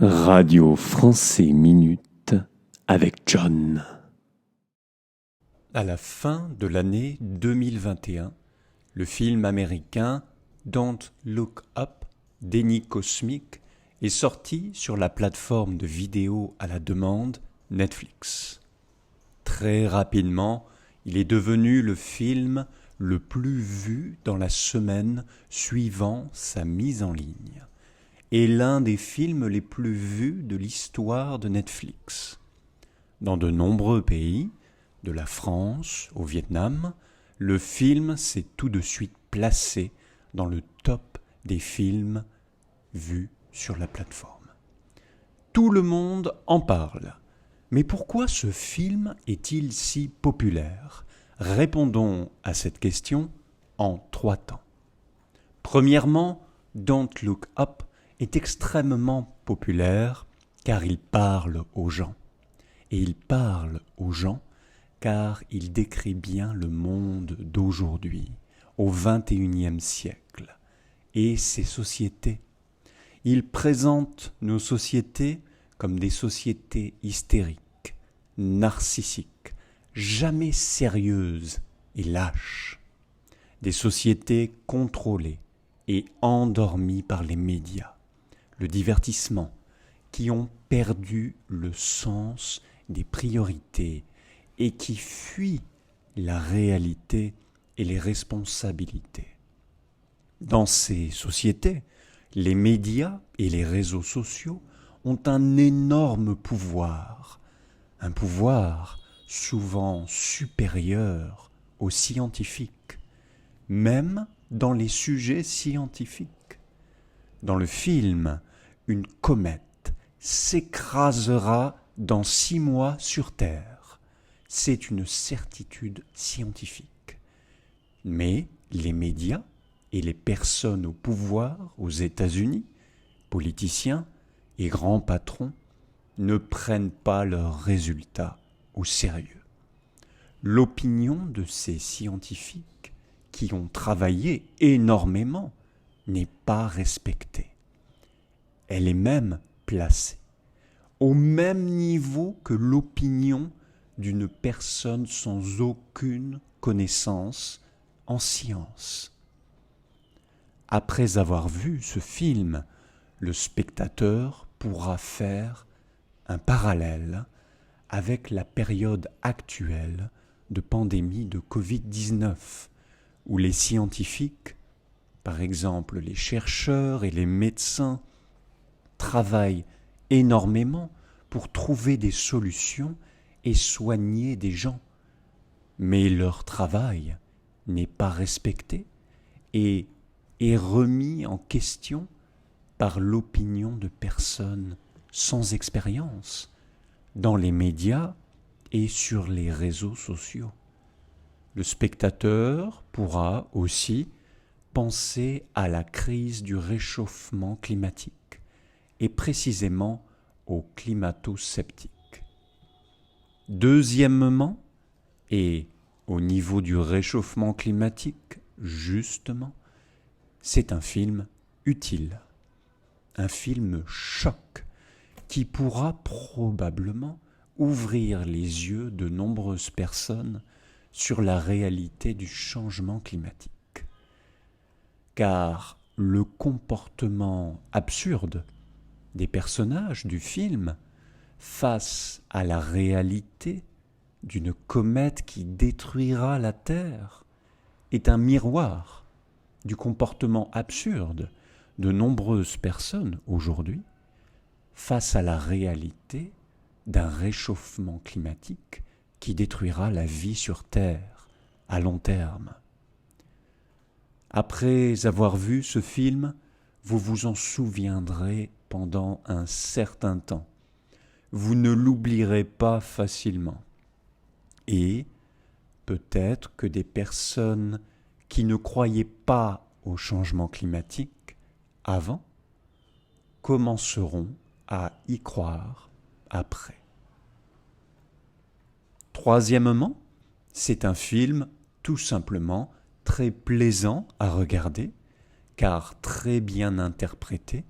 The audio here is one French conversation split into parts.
Radio Français Minute avec John. À la fin de l'année 2021, le film américain Don't Look Up, Déni cosmique, est sorti sur la plateforme de vidéo à la demande Netflix. Très rapidement, il est devenu le film le plus vu dans la semaine suivant sa mise en ligne et l'un des films les plus vus de l'histoire de Netflix. Dans de nombreux pays, de la France au Vietnam, le film s'est tout de suite placé dans le top des films vus sur la plateforme. Tout le monde en parle. Mais pourquoi ce film est-il si populaire ? Répondons à cette question en 3 temps. Premièrement, Don't Look Up est extrêmement populaire car il parle aux gens. Et il parle aux gens car il décrit bien le monde d'aujourd'hui, au XXIe siècle, et ses sociétés. Il présente nos sociétés comme des sociétés hystériques, narcissiques, jamais sérieuses et lâches. Des sociétés contrôlées et endormies par les médias, le divertissement, qui ont perdu le sens des priorités et qui fuient la réalité et les responsabilités. Dans ces sociétés, les médias et les réseaux sociaux ont un énorme pouvoir, un pouvoir souvent supérieur aux scientifiques, même dans les sujets scientifiques. Dans le film, une comète s'écrasera dans 6 mois sur Terre. C'est une certitude scientifique. Mais les médias et les personnes au pouvoir aux États-Unis, politiciens et grands patrons, ne prennent pas leurs résultats au sérieux. L'opinion de ces scientifiques qui ont travaillé énormément n'est pas respectée. Elle est même placée au même niveau que l'opinion d'une personne sans aucune connaissance en sciences. Après avoir vu ce film, le spectateur pourra faire un parallèle avec la période actuelle de pandémie de Covid-19, où les scientifiques, par exemple les chercheurs et les médecins, travaillent énormément pour trouver des solutions et soigner des gens. Mais leur travail n'est pas respecté et est remis en question par l'opinion de personnes sans expérience dans les médias et sur les réseaux sociaux. Le spectateur pourra aussi penser à la crise du réchauffement climatique et précisément aux climato-sceptiques. Deuxièmement, et au niveau du réchauffement climatique, justement, c'est un film utile, un film choc qui pourra probablement ouvrir les yeux de nombreuses personnes sur la réalité du changement climatique. Car le comportement absurde des personnages du film face à la réalité d'une comète qui détruira la Terre est un miroir du comportement absurde de nombreuses personnes aujourd'hui face à la réalité d'un réchauffement climatique qui détruira la vie sur Terre à long terme. Après avoir vu ce film, vous vous en souviendrez pendant un certain temps. Vous ne l'oublierez pas facilement. Et peut-être que des personnes qui ne croyaient pas au changement climatique avant commenceront à y croire après. Troisièmement, c'est un film tout simplement très plaisant à regarder, car très bien interprété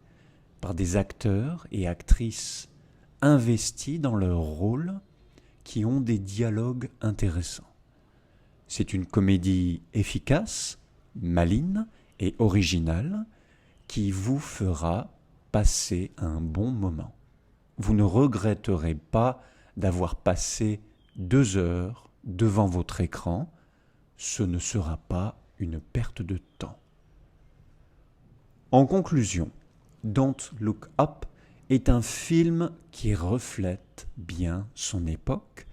par des acteurs et actrices investis dans leur rôle, qui ont des dialogues intéressants. C'est une comédie efficace, maligne et originale qui vous fera passer un bon moment. Vous ne regretterez pas d'avoir passé 2 heures devant votre écran. Ce ne sera pas une perte de temps. En conclusion, Don't Look Up est un film qui reflète bien son époque,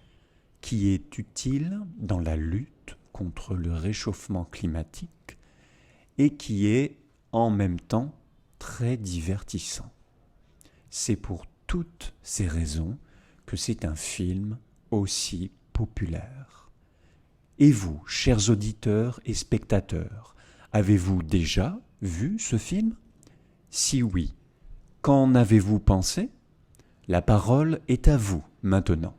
qui est utile dans la lutte contre le réchauffement climatique et qui est en même temps très divertissant. C'est pour toutes ces raisons que c'est un film aussi populaire. Et vous, chers auditeurs et spectateurs, avez-vous déjà vu ce film ? Si oui, qu'en avez-vous pensé ? La parole est à vous maintenant.